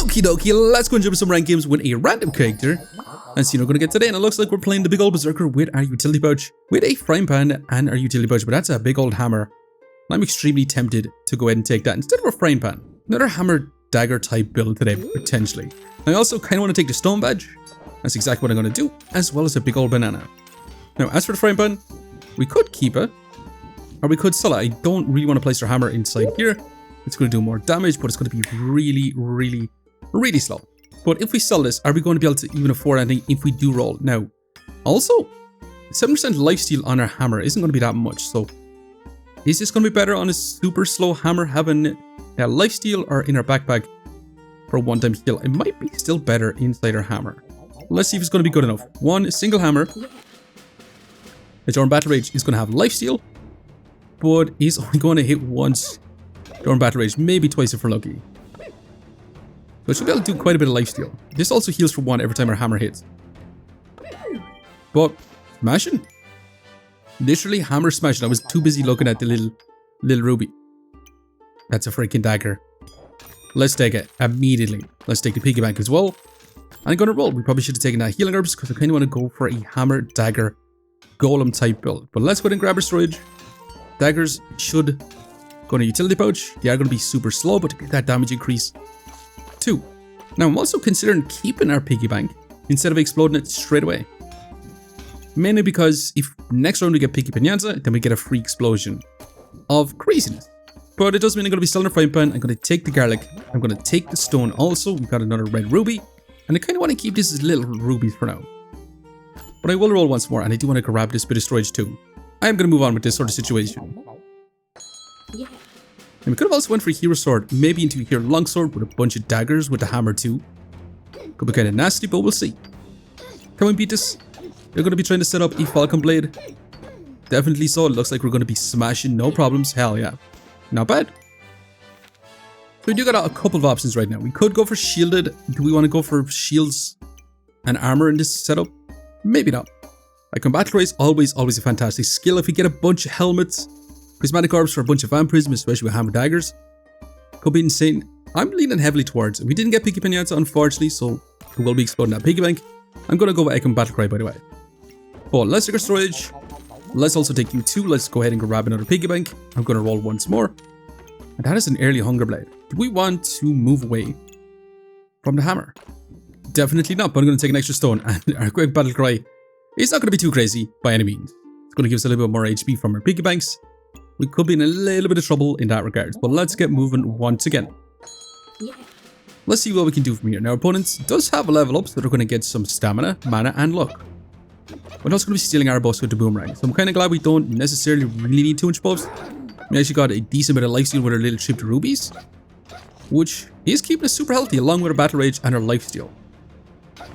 Okie dokie, let's go and jump some ranked games with a random character. And see what we're going to get today, and it looks like we're playing the big old Berserker with our utility pouch, with a frying pan and our utility pouch, but that's a big old hammer. And I'm extremely tempted to go ahead and take that instead of a frying pan. Another hammer dagger type build today, potentially. I also kind of want to take the stone badge. That's exactly what I'm going to do, as well as a big old banana. Now, as for the frying pan, we could keep it, or we could sell it. I don't really want to place our hammer inside here. It's going to do more damage, but it's going to be really slow. But if we sell this, are we going to be able to even afford anything if we do roll? Now, also, 7% lifesteal on our hammer isn't going to be that much. So, is this going to be better on a super slow hammer having lifesteal or in our backpack for a one-time heal? It might be still better inside our hammer. Let's see if it's going to be good enough. One single hammer. The Battle Rage is going to have lifesteal, but he's only going to hit once during Battle Rage, maybe twice if we're lucky. So it should be able to do quite a bit of lifesteal. This also heals for 1 every time our hammer hits. But smashing. Literally hammer smashing. I was too busy looking at the little ruby. That's a freaking dagger. Let's take it immediately. Let's take the piggy bank as well. I'm gonna roll. We probably should have taken that healing herbs because I kind of want to go for a hammer dagger golem type build. But let's go ahead and grab our storage. Daggers should go in a utility pouch. They are going to be super slow, but to get that damage increase 2. Now I'm also considering keeping our piggy bank instead of exploding it straight away. Mainly because if next round we get Piggy Pinata, then we get a free explosion of craziness. But it does mean I'm going to be selling a frying pan. I'm going to take the garlic. I'm going to take the stone also. We've got another red ruby. And I kind of want to keep this as little rubies for now. But I will roll once more, and I do want to grab this bit of storage too. I am going to move on with this sort of situation. And we could have also went for a hero sword, maybe into a hero longsword with a bunch of daggers with the hammer too. Could be kind of nasty, but we'll see. Can we beat this? They're going to be trying to set up a Falcon Blade. Definitely so. It looks like we're going to be smashing, no problems. Hell yeah. Not bad. So we do got a couple of options right now. We could go for shielded. Do we want to go for shields and armor in this setup? Maybe not. Like Battlecry is always a fantastic skill. If we get a bunch of helmets, prismatic orbs for a bunch of vampirism, especially with hammer daggers, could be insane. I'm leaning heavily towards it. We didn't get Piggy Pinata, unfortunately, so we will be exploding that piggy bank. I'm going to go with Battlecry, by the way. But let's take our storage. Let's also take you 2. Let's go ahead and grab another piggy bank. I'm going to roll once more. And that is an early hunger blade. Do we want to move away from the hammer? Definitely not, but I'm going to take an extra stone. And our quick Battlecry is not going to be too crazy by any means. It's going to give us a little bit more HP from our piggy banks. We could be in a little bit of trouble in that regard, but let's get moving once again. Let's see what we can do from here. Now, our opponent does have a level up, so they're going to get some stamina, mana, and luck. We're also going to be stealing our buffs with the boomerang, so I'm kind of glad we don't necessarily really need too much buffs. We actually got a decent bit of lifesteal with our little chipped rubies, which is keeping us super healthy along with our battle rage and our lifesteal.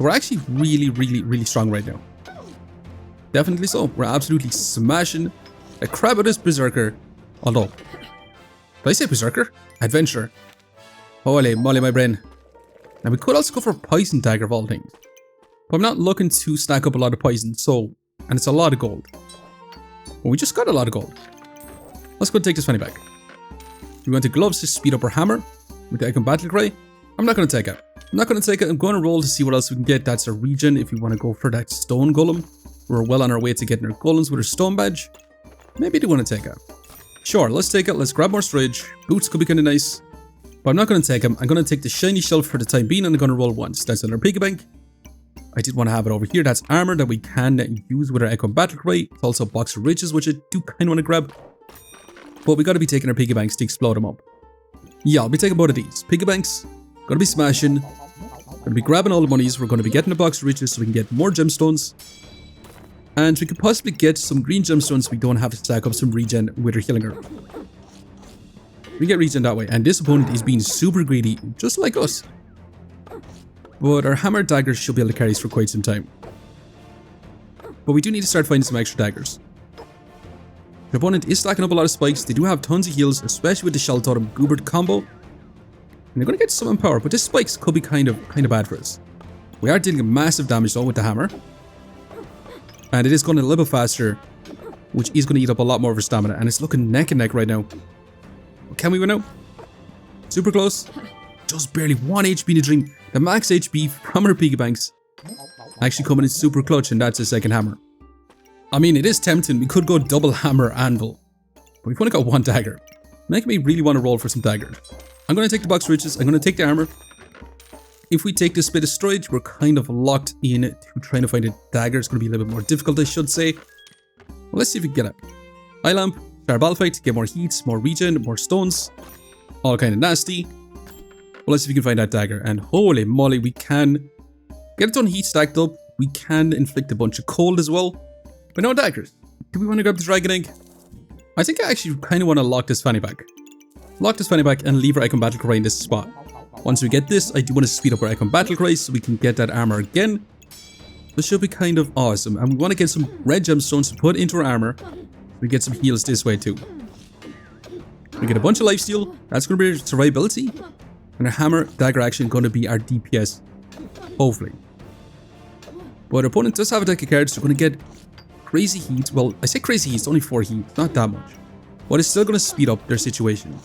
We're actually really strong right now. Definitely so. We're absolutely smashing the crap out of this Berserker. Although, did I say Berserker? Adventurer. Holy moly, my brain. Now we could also go for a poison dagger of all things. But I'm not looking to stack up a lot of poison, so, and it's a lot of gold. Well, we just got a lot of gold. Let's go and take this fanny back. We want the gloves to speed up our hammer with the Icon Battlecry. I'm not going to take it. I'm not going to take it. I'm going to roll to see what else we can get. That's a regen if we want to go for that stone golem. We're well on our way to getting our golems with our stone badge. Maybe I do want to take it. Sure, let's take it. Let's grab more storage. Boots could be kind of nice. But I'm not going to take them. I'm going to take the shiny shelf for the time being, and I'm going to roll once. That's another piggy bank. I did want to have it over here. That's armor that we can use with our Echo Battlecry. It's also a box of riches, which I do kind of want to grab. But we got to be taking our piggy banks to explode them up. Yeah, I'll be taking both of these. Piggy banks. Going to be smashing. Going to be grabbing all the monies. We're going to be getting a box of riches so we can get more gemstones. And we could possibly get some green gemstones so we don't have to stack up some regen with our healing herb. We get regen that way. And this opponent is being super greedy, just like us. But our hammer daggers should be able to carry us for quite some time. But we do need to start finding some extra daggers. The opponent is stacking up a lot of spikes. They do have tons of heals, especially with the Shell Totem Goobert combo. And they're going to get some power, but this spikes could be kind of bad for us. We are dealing massive damage though with the hammer. And it is going a little bit faster, which is going to eat up a lot more of our stamina. And it's looking neck and neck right now. Can we win out? Super close. just barely 1 HP in the dream. The max HP from our piggy banks actually coming in super clutch, and that's a second hammer. I mean, it is tempting. We could go double hammer anvil, but we've only got 1 dagger, making me really want to roll for some daggers. I'm going to take the box riches. I'm going to take the armor. If we take the split of storage, we're kind of locked in to trying to find a dagger. It's going to be a little bit more difficult, I should say. Well, let's see if we can get it. Eye lamp, start battle fight, get more heats, more regen, more stones. All kind of nasty. Well, let's see if we can find that dagger. And holy moly, we can get a ton of heat stacked up. We can inflict a bunch of cold as well. But no daggers. Do we want to grab the dragon egg? I think I actually kind of want to lock this fanny pack. Lock this fanny pack and leave our icon Battlecry in this spot. Once we get this, I do want to speed up our icon Battlecry so we can get that armor again. This should be kind of awesome. And we want to get some red gemstones to put into our armor. We get some heals this way too. We get a bunch of lifesteal. That's going to be our survivability. And our hammer dagger action going to be our DPS. Hopefully. But our opponent does have a deck of cards. So we're going to get crazy heat. Well, I say crazy heat. It's only 4 heat. Not that much. But it's still going to speed up their situation.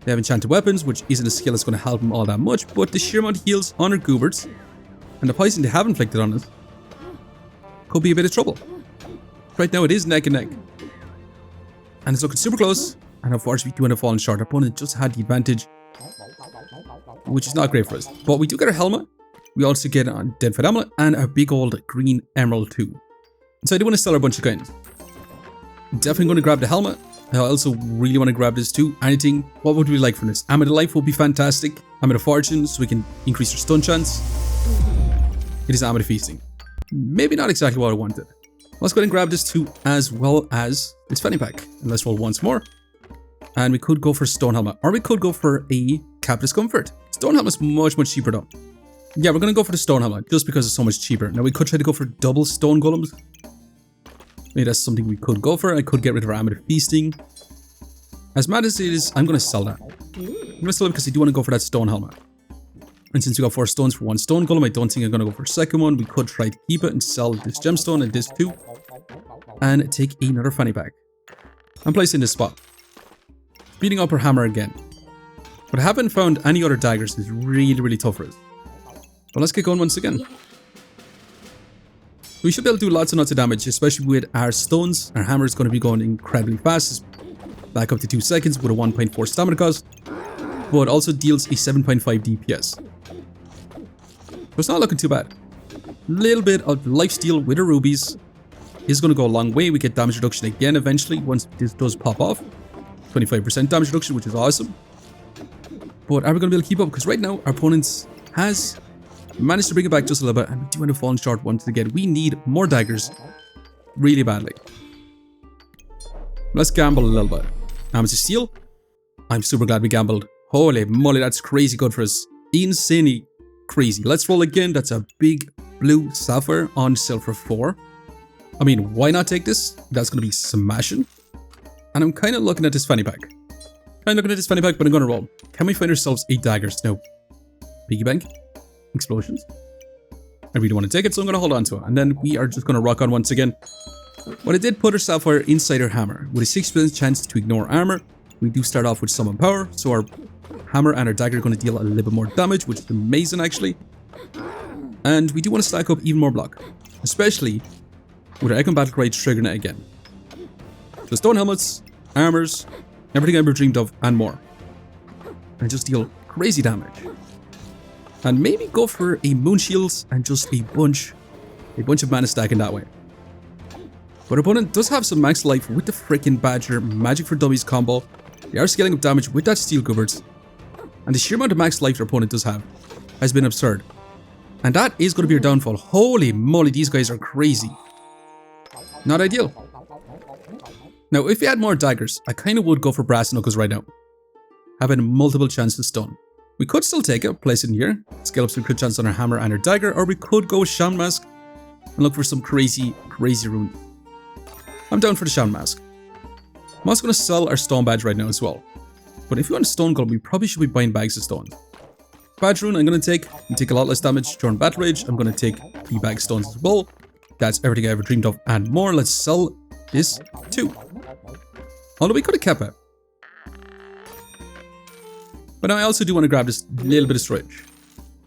They have enchanted weapons, which isn't a skill that's going to help them all that much. But the sheer amount of heals on our goobers and the poison they have inflicted on us could be a bit of trouble. Right now it is neck and neck. And it's looking super close. And unfortunately we do end up falling short. Our opponent just had the advantage, which is not great for us. But we do get our helmet. We also get a Deadfight Amulet and a big old green emerald too. So I do want to sell a bunch of coins. Definitely going to grab the helmet. I also really want to grab this too. Anything, what would we like from this? Amulet of Life would be fantastic. Amulet of Fortune, so we can increase our stun chance. It is Amulet of Feasting. Maybe not exactly what I wanted. Let's go ahead and grab this too, as well as this fanny pack. And let's roll once more. And we could go for Stone Helmet, or we could go for a Cap Discomfort. Stone Helmet's much cheaper though. Yeah, we're going to go for the Stone Helmet, just because it's so much cheaper. Now we could try to go for double Stone Golems. Maybe that's something we could go for. I could get rid of our Amulet of Feasting. As mad as it is, I'm going to sell that. I'm going to sell it because I do want to go for that Stone Helmet. And since we got 4 stones for 1 Stone Golem, I don't think I'm going to go for a second one. We could try to keep it and sell this gemstone and this too. And take another fanny pack. And place it in this spot. Speeding up our hammer again. But I haven't found any other daggers. It's really tough for us. But let's get going once again. We should be able to do lots and lots of damage, especially with our stones. Our hammer is going to be going incredibly fast. Back up to 2 seconds with a 1.4 stamina cost. But also deals a 7.5 DPS. So it's not looking too bad. Little bit of lifesteal with the rubies is going to go a long way. We get damage reduction again eventually once this does pop off. 25% damage reduction, which is awesome. But are we going to be able to keep up? Because right now our opponent has managed to bring it back just a little bit, and we do end up falling short once again. We need more daggers really badly. Let's gamble a little bit. Amethyst of Steel. I'm super glad we gambled. Holy moly, that's crazy good for us. Insanely crazy. Let's roll again. That's a big blue sapphire on silver 4. I mean, why not take this? That's going to be smashing. And I'm kind of looking at this fanny pack. I'm looking at this fanny pack, but I'm going to roll. Can we find ourselves 8 daggers? No. Piggy bank. Explosions. I really want to take it, so I'm going to hold on to it. And then we are just going to rock on once again. But I did put our sapphire inside our hammer. With a 6% chance to ignore armor, we do start off with summon power. So our hammer and our dagger are going to deal a little bit more damage, which is amazing actually. And we do want to stack up even more block. Especially with our Icon Battlecry triggering it again. So stone helmets, armors, everything I ever dreamed of, and more. And just deal crazy damage. And maybe go for a moon shields and just a bunch of mana stacking that way. But our opponent does have some max life with the freaking Badger Magic for Dummies combo. They are scaling up damage with that Steel Goobers. And the sheer amount of max life our opponent does have has been absurd. And that is going to be our downfall. Holy moly, these guys are crazy. Not ideal. Now, if we had more daggers, I kind of would go for Brass Knuckles right now. Having multiple chances to stun. We could still take it, place it in here, scale up some crit chance on our hammer and our dagger, or we could go with Shaman Mask and look for some crazy runes. I'm down for the Shaman Mask. I'm also going to sell our stone badge right now as well. But if you want a stone golem, we probably should be buying bags of stones. Badge rune I'm going to take a lot less damage during battle rage. I'm going to take 3 bag stones as well. That's everything I ever dreamed of and more. Let's sell this too. Although we could have kept it. But I also do want to grab this little bit of storage.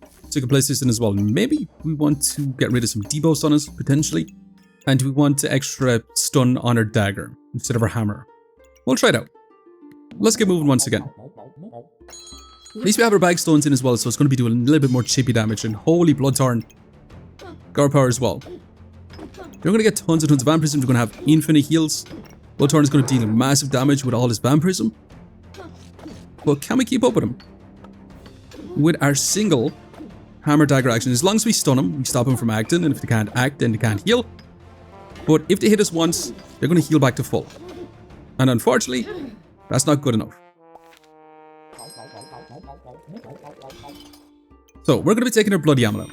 So we can place this in as well. Maybe we want to get rid of some debuffs on us, potentially. And we want to extra stun on our dagger instead of our hammer. We'll try it out. Let's get moving once again. At least we have our bag stones in as well, so it's going to be doing a little bit more chippy damage. And holy Bloodthorn. Guard power as well. We're going to get tons and tons of vampirism. We're going to have infinite heals. Bloodthorn is going to deal massive damage with all his vampirism. But can we keep up with him? With our single hammer dagger action. As long as we stun him, we stop him from acting. And if they can't act, then they can't heal. But if they hit us once, they're going to heal back to full. And unfortunately, that's not good enough. So we're going to be taking our bloody ammo.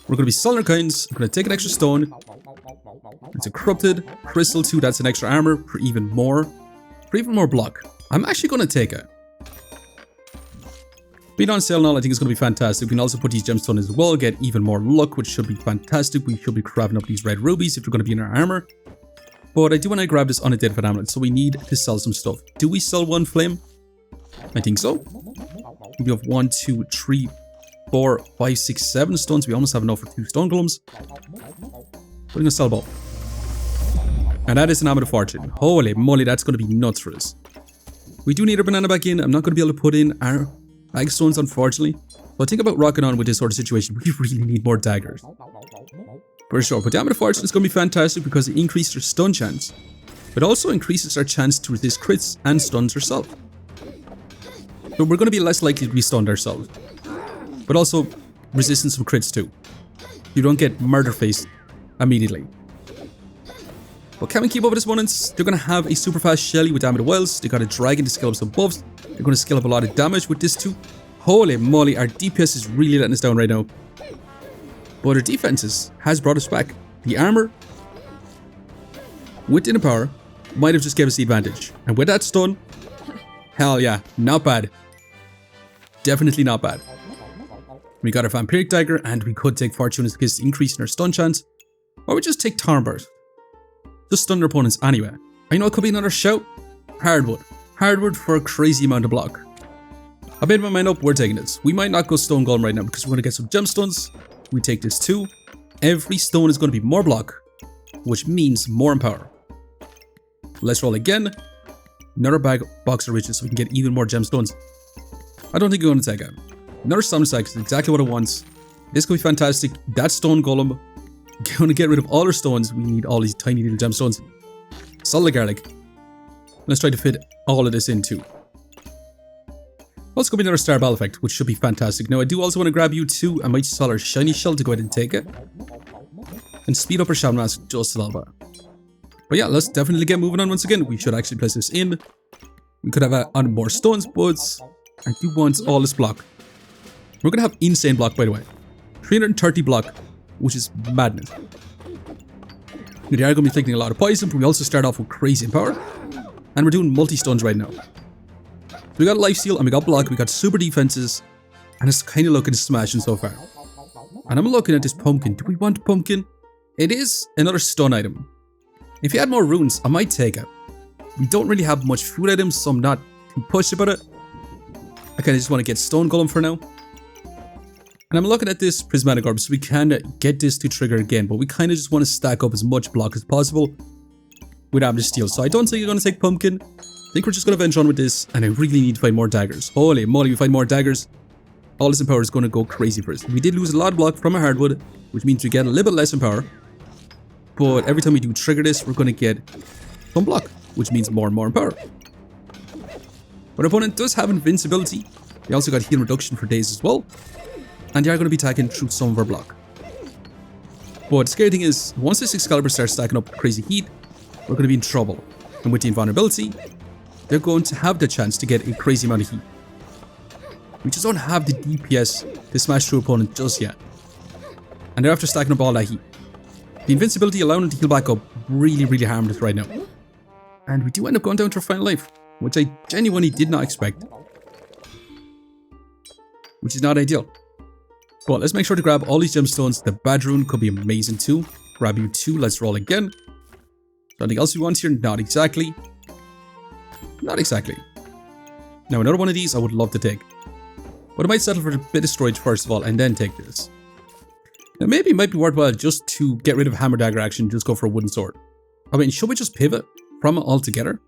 We're going to be selling our coins. We're going to take an extra stone. It's a corrupted crystal too. That's an extra armor for even more block. I'm actually going to take it. Being on sale and all, I think it's going to be fantastic. We can also put these gemstones as well, get even more luck, which should be fantastic. We should be grabbing up these red rubies if they're going to be in our armor. But I do want to grab this unidentified amulet, so we need to sell some stuff. Do we sell one flame? I think so. We have 1, 2, 3, 4, 5, 6, 7 stones. We almost have enough for 2 stone golems. We're going to sell both. And that is an amulet of fortune. Holy moly, that's going to be nuts for us. We do need our banana back in. I'm not going to be able to put in our bag stones, unfortunately. But think about rocking on with this sort of situation. We really need more daggers. For sure. But the amulet of fortune is going to be fantastic because it increases our stun chance. It also increases our chance to resist crits and stuns ourselves. So we're going to be less likely to be stunned ourselves. But also resistance from crits too. You don't get murder faced immediately. But can we keep up with this opponents? They're going to have a super fast Shelly with Amulet of Wells. They got a dragon to scale up some buffs. They're going to scale up a lot of damage with this too. Holy moly, our DPS is really letting us down right now. But our defenses has brought us back. The armor with inner power might have just gave us the advantage. And with that stun, hell yeah, not bad. Definitely not bad. We got our Vampiric Dagger, and we could take Fortune as a increase in our stun chance. Or we just take Thorn Burst. Just stun our opponents anyway. I know it could be another shout. Hardwood. Hardwood for a crazy amount of block. I made my mind up, we're taking this. We might not go Stone Golem right now because we're going to get some gemstones. We take this too. Every stone is going to be more block, which means more in power. Let's roll again. Another box of riches so we can get even more gemstones. I don't think we're going to take it. Another Summon Sack is exactly what it wants. This could be fantastic. That Stone Golem. Going to get rid of all our stones. We need all these tiny little gemstones. Solid garlic. Let's try to fit all of this in too. Also going to be another Star Battle Effect, which should be fantastic. Now I do also want to grab you too. I might sell our Shiny Shell to go ahead and take it. And speed up our Shaman Mask just a little bit. But yeah, let's definitely get moving on once again. We should actually place this in. We could have on more stones, but I do want all this block. We're going to have insane block, by the way. 330 block, which is madness. We are going to be inflicting a lot of poison, but we also start off with crazy in power. And we're doing multi-stuns right now. So we got lifesteal and we got block, we got super defenses. And it's kind of looking smashing so far. And I'm looking at this pumpkin. Do we want pumpkin? It is another stun item. If you had more runes, I might take it. We don't really have much food items, so I'm not too pushed about it. I kind of just want to get Stone Golem for now. And I'm looking at this Prismatic Orb, so we can get this to trigger again. But we kind of just want to stack up as much block as possible with Amethyst Steel. So I don't think you're going to take Pumpkin. I think we're just going to venture on with this. And I really need to find more daggers. Holy moly, we find more daggers. All this in power is going to go crazy for us. We did lose a lot of block from a Hardwood, which means we get a little bit less in power. But every time we do trigger this, we're going to get some block, which means more and more in power. But our opponent does have invincibility. They also got heal reduction for days as well. And they are going to be attacking through some of our block. But the scary thing is, once this Excalibur starts stacking up crazy heat, we're going to be in trouble. And with the invulnerability, they're going to have the chance to get a crazy amount of heat. We just don't have the DPS to smash through opponent just yet. And they're after stacking up all that heat. The invincibility allowing them to heal back up really harmed us right now. And we do end up going down to our final life, which I genuinely did not expect. Which is not ideal. But let's make sure to grab all these gemstones. The Bad Rune could be amazing too. Grab you two, let's roll again. Something else we want here? Not exactly. Not exactly. Now another one of these I would love to take. But I might settle for a bit of storage first of all and then take this. Now maybe it might be worthwhile just to get rid of hammer dagger action, just go for a wooden sword. I mean, should we just pivot from it altogether?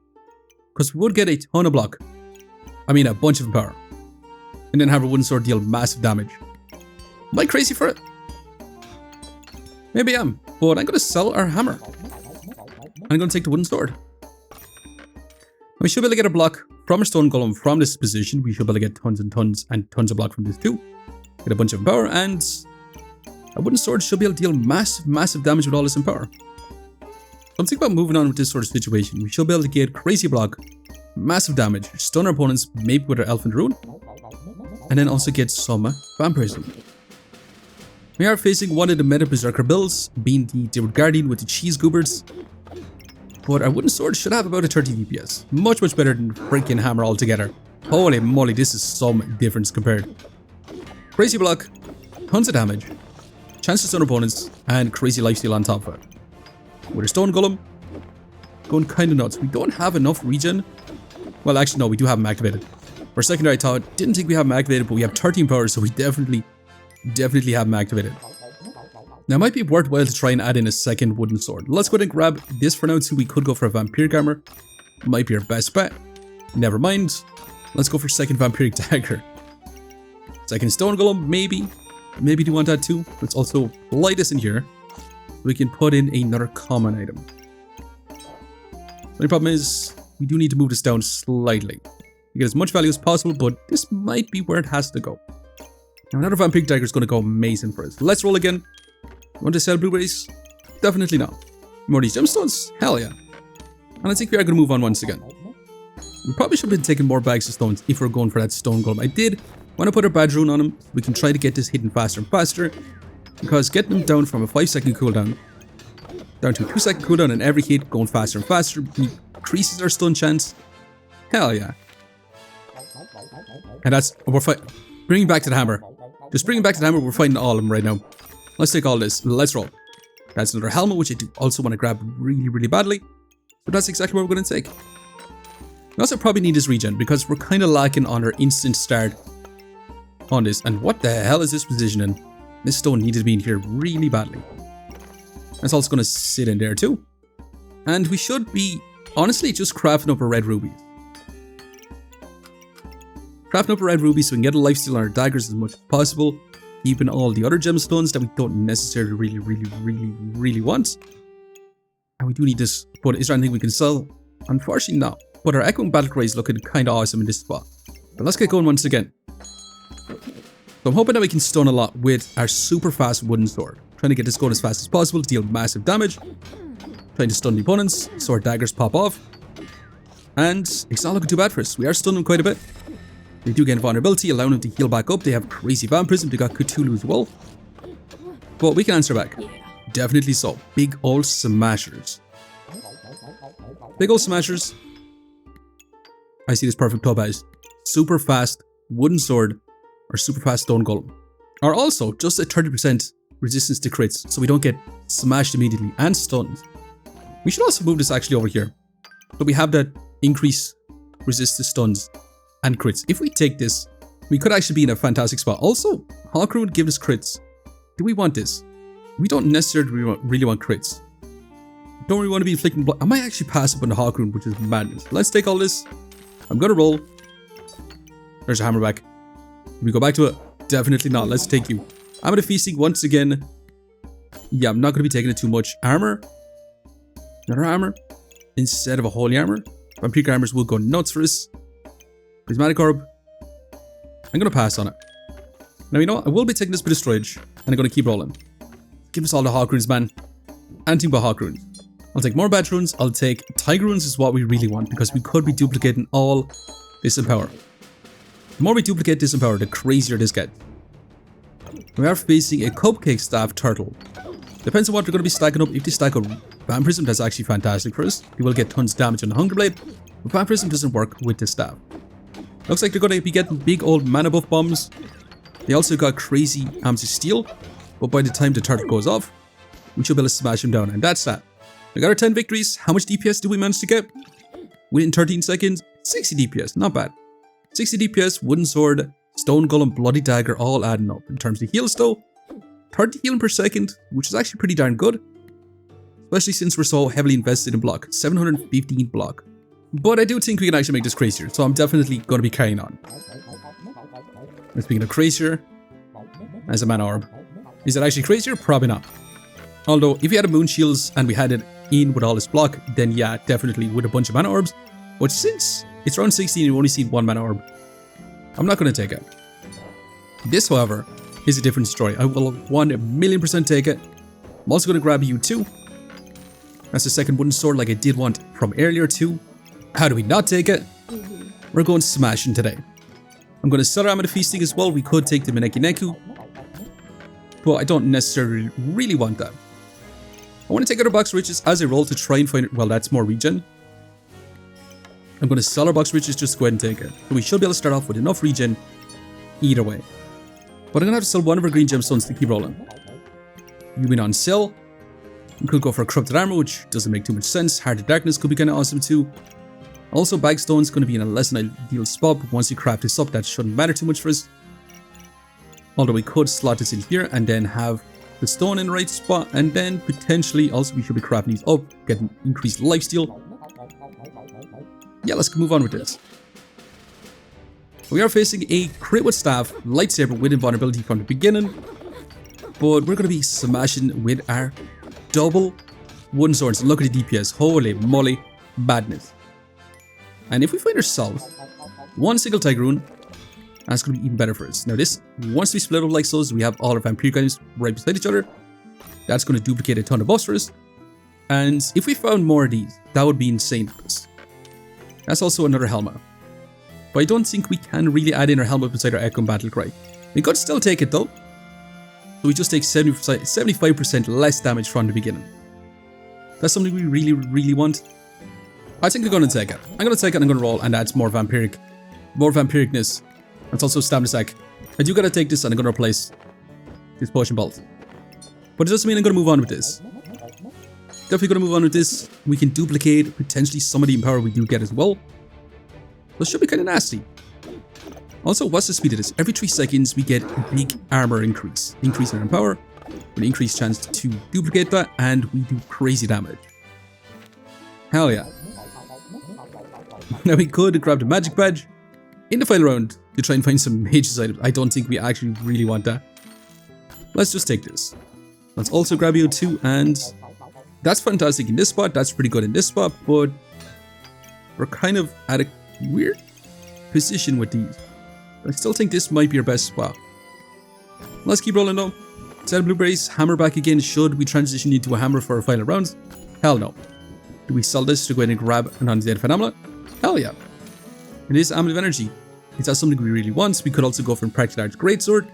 Because we would get a ton of block. I mean, a bunch of power. And then have a wooden sword deal massive damage. Am I crazy for it? Maybe I am, but I'm going to sell our hammer. I'm going to take the wooden sword. We should be able to get a block from a stone golem from this position. We should be able to get tons and tons and tons of block from this too. Get a bunch of power, and a wooden sword should be able to deal massive damage with all this in power. So I'm thinking about moving on with this sort of situation. We should be able to get crazy block, massive damage, stun our opponents, maybe with our Elephant Rune, and then also get some vampirism. We are facing one of the meta Berserker builds, being the Dead Guardian with the cheese goobers. But our wooden sword should have about a 30 DPS. Much better than freaking hammer altogether. Holy moly, this is some difference compared. Crazy block, tons of damage, chance to stun opponents, and crazy lifesteal on top of it. With a stone golem, going kinda nuts. We don't have enough regen. Well, actually no, we do have them activated. For a second there I thought, didn't think we have them activated, but we have 13 power, so we definitely have them activated. Now it might be worthwhile to try and add in a second wooden sword. Let's go ahead and grab this for now too. We could go for a vampiric armor. Might be our best bet. Never mind. Let's go for second vampiric dagger. Second stone golem, maybe. Maybe do want that too. Let's also light this in here. We can put in another common item. The only problem is we do need to move this down slightly to get as much value as possible, but this might be where it has to go. Now another vampiric dagger is going to go amazing for us. Let's roll again. Want to sell blueberries? Definitely not. More of these gemstones? Hell yeah. And I think we are going to move on once again. We probably should have been taking more bags of stones if we're going for that stone golem. I did want to put our badge rune on him so we can try to get this hidden faster and faster. Because getting them down from a 5-second cooldown down to a 2-second cooldown and every hit going faster and faster increases our stun chance. Hell yeah. And that's, we're bringing back to the hammer. Just bringing back to the hammer, we're fighting all of them right now. Let's take all this. Let's roll. That's another helmet, which I do also want to grab really badly. So that's exactly what we're going to take. We also probably need this regen because we're kind of lacking on our instant start on this. And what the hell is this positioning? This stone needed to be in here really badly. That's also going to sit in there too. And we should be, honestly, just crafting up a red ruby. Crafting up a red ruby so we can get a lifesteal on our daggers as much as possible. Keeping all the other gemstones that we don't necessarily really want. And we do need this, but is there anything we can sell? Unfortunately not. But our echoing Battlecry is looking kind of awesome in this spot. But let's get going once again. So I'm hoping that we can stun a lot with our super fast wooden sword. Trying to get this going as fast as possible to deal massive damage. Trying to stun the opponents so our daggers pop off. And it's not looking too bad for us. We are stunning quite a bit. They do gain vulnerability, allowing them to heal back up. They have crazy vampirism. They got Cthulhu as well. But we can answer back. Definitely so. Big old smashers. Big old smashers. I see this perfect club as super fast wooden sword or super fast stone golem. Or also just a 30% resistance to crits so we don't get smashed immediately and stunned. We should also move this actually over here. So we have that increased resist to stuns and crits. If we take this, we could actually be in a fantastic spot. Also, Hawk Rune would give us crits. Do we want this? We don't necessarily really want crits. Don't really want to be inflicting blood. I might actually pass up on the Hawk Rune, which is madness. Let's take all this. I'm gonna roll. There's a hammer back. Can we go back to it? Definitely not. Let's take you. I'm gonna feasting once again. Yeah, I'm not gonna be taking it too much. Armor. Another armor. Instead of a holy armor. Vampiric armors will go nuts for us. Prismatic orb. I'm gonna pass on it. Now you know what? I will be taking this bit of storage and I'm gonna keep rolling. Give us all the Hawk Runes, man. Anything but Hawk Runes. I'll take more Badge Runes. I'll take Tiger Runes is what we really want because we could be duplicating all this in power. The more we duplicate this in power, the crazier this gets. We are facing a Cupcake Staff Turtle. Depends on what we're going to be stacking up. If they stack up Vampirism, that's actually fantastic for us. We will get tons of damage on the Hunger Blade. But Vampirism doesn't work with this staff. Looks like they're going to be getting big old mana buff bombs. They also got crazy arms of steel. But by the time the turtle goes off, we should be able to smash him down. And that's that. We got our 10 victories. How much DPS do we manage to get? Within 13 seconds, 60 DPS. Not bad. 60 DPS, wooden sword, Stone Golem, Bloody Dagger, all adding up. In terms of heals though, 30 healing per second, which is actually pretty darn good. Especially since we're so heavily invested in block. 715 block. But I do think we can actually make this crazier, so I'm definitely going to be carrying on. And speaking of crazier, as a mana orb. Is it actually crazier? Probably not. Although, if we had a moon shields and we had it in with all this block, then yeah, definitely with a bunch of mana orbs. But since it's round 16 and we've only seen one mana orb, I'm not going to take it. This, however, is a different story. I will 1,000,000% take it. I'm also going to grab you too. That's the second wooden sword like I did want from earlier too. How do we not take it? We're going smashing today. I'm going to sell our Amida Feasting as well. We could take the Mineki Neku, but I don't necessarily really want that. I want to take out our box riches as a roll to try and find it. Well, that's more regen. I'm going to sell our box riches just to go ahead and take it. So we should be able to start off with enough regen either way. But I'm going to have to sell one of our green gemstones to keep rolling. You win on sell. We could go for a corrupted armor, which doesn't make too much sense. Heart of Darkness could be kind of awesome too. Also, Bagstone's going to be in a less than ideal spot, but once you craft this up, that shouldn't matter too much for us. Although we could slot this in here and then have the stone in the right spot, and then potentially also we should be crafting these up, getting increased lifesteal. Yeah, let's move on with this. We are facing a crit with staff, lightsaber with invulnerability from the beginning, but we're going to be smashing with our double wooden swords. Look at the DPS, holy moly, madness. And if we find ourselves one single Tiger Rune, that's going to be even better for us. Now this, once we split up like so, we have all our vampire items right beside each other. That's going to duplicate a ton of buffs for us. And if we found more of these, that would be insane for us. That's also another helmet. But I don't think we can really add in our helmet beside our Echo and Battlecry. We could still take it though. So we just take 75% less damage from the beginning. That's something we really, really want. I think I'm going to take it. I'm going to take it and I'm going to roll, and that's more vampiricness. That's also stamina sack. I do got to take this and I'm going to replace this potion bolt. But it doesn't mean I'm going to move on with this. Definitely going to move on with this. We can duplicate potentially some of the empower we do get as well. This should be kind of nasty. Also, what's the speed of this? Every 3 seconds we get a big armor increase. Increase in our power, an increased chance to duplicate that, and we do crazy damage. Hell yeah. Now we could grab the magic badge in the final round to try and find some mage's items. I don't think we actually really want that. Let's just take this. Let's also grab you too, and that's fantastic in this spot. That's pretty good in this spot, but we're kind of at a weird position with these. I still think this might be our best spot. Let's keep rolling though. Set of blueberries, hammer back again. Should we transition into a hammer for our final rounds? Hell no. Do we sell this to go ahead and grab an undead amulet? Hell yeah. It is Amulet of Energy. Is that something we really want? We could also go for a practical large greatsword.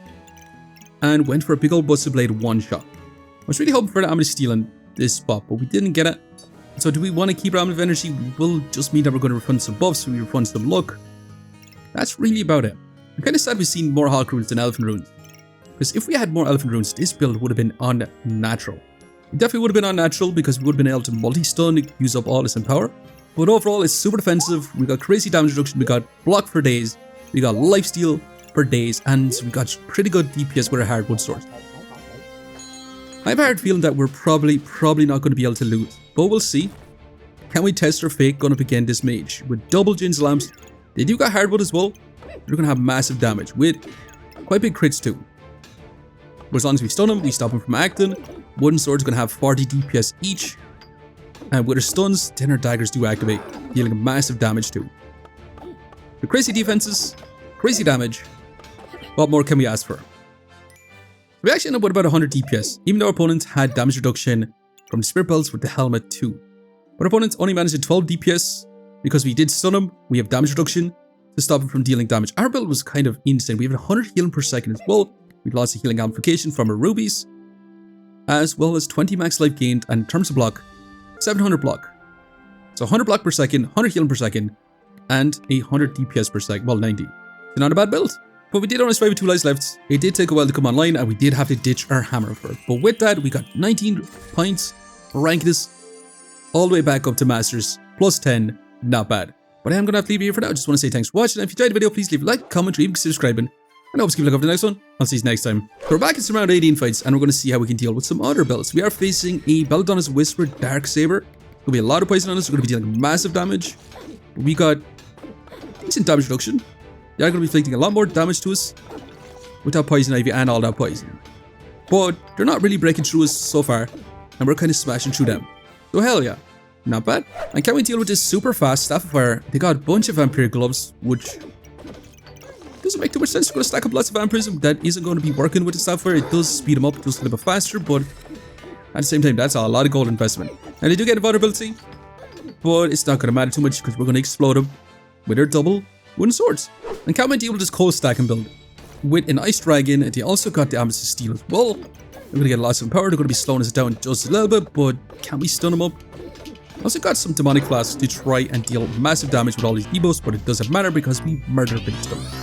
And went for a big old busted blade one shot. I was really hoping for the Amulet of Steel in this spot, but we didn't get it. So do we want to keep our Amulet of Energy? We will just mean that we're going to refund some buffs, we refund some luck. That's really about it. I'm kind of sad we've seen more Hawk runes than Elephant runes. Because if we had more Elephant runes, this build would have been unnatural. It definitely would have been unnatural because we would have been able to multi-stun, use up all this in power. But overall, it's super defensive. We got crazy damage reduction, we got block for days, we got lifesteal for days, and we got pretty good DPS with our hardwood sword. I have a hard feeling that we're probably not going to be able to lose, but we'll see. Can we test our fate going up against this mage? With double Jin's lamps, they do got hardwood as well. They're going to have massive damage with quite big crits too. But as long as we stun him, we stop him from acting. Wooden sword's going to have 40 DPS each. And with our stuns, then our daggers do activate, dealing massive damage too. The crazy defenses, crazy damage. What more can we ask for? We actually end up with about 100 DPS, even though our opponent had damage reduction from the spirit belts with the helmet too. But our opponent only managed 12 DPS because we did stun him. We have damage reduction to stop him from dealing damage. Our build was kind of insane. We have 100 healing per second as well. We lost a healing amplification from our rubies, as well as 20 max life gained, and in terms of block, 700 block. So 100 block per second, 100 healing per second, and 100 DPS per second. Well, 90. So not a bad build. But we did only survive with 2 lives left. It did take a while to come online, and we did have to ditch our hammer for it. But with that, we got 19 points, ranked this all the way back up to Masters, plus 10. Not bad. But I am going to have to leave you here for now. I just want to say thanks for watching. And if you enjoyed the video, please leave a like, comment, or even subscribing. And I hope you keep looking for the next one. I'll see you next time. So we're back in some round 18 fights, and we're going to see how we can deal with some other builds. We are facing a Belladonna's Whisper Dark Saber. There'll be a lot of poison on us. We're going to be dealing massive damage. We got decent damage reduction. They are going to be inflicting a lot more damage to us without Poison Ivy and all that poison. But they're not really breaking through us so far, and we're kind of smashing through them. So hell yeah, not bad. And can we deal with this super fast Staff of Fire? They got a bunch of Vampire Gloves, which doesn't make too much sense. We're going to stack up lots of Vampirism. That isn't going to be working with the Staff of Fire. It does speed them up just a little bit faster, but at the same time, that's a lot of gold investment. And they do get a vulnerability, but it's not going to matter too much because we're going to explode them with our double wooden swords. And can we deal with this cold stacking build? With an Ice Dragon, they also got the Amethyst Steel as well. We're going to get lots of power. They're going to be slowing us down just a little bit, but can we stun them up? Also got some Demonic Flasks to try and deal massive damage with all these debuffs, but it doesn't matter because we murder big stuff.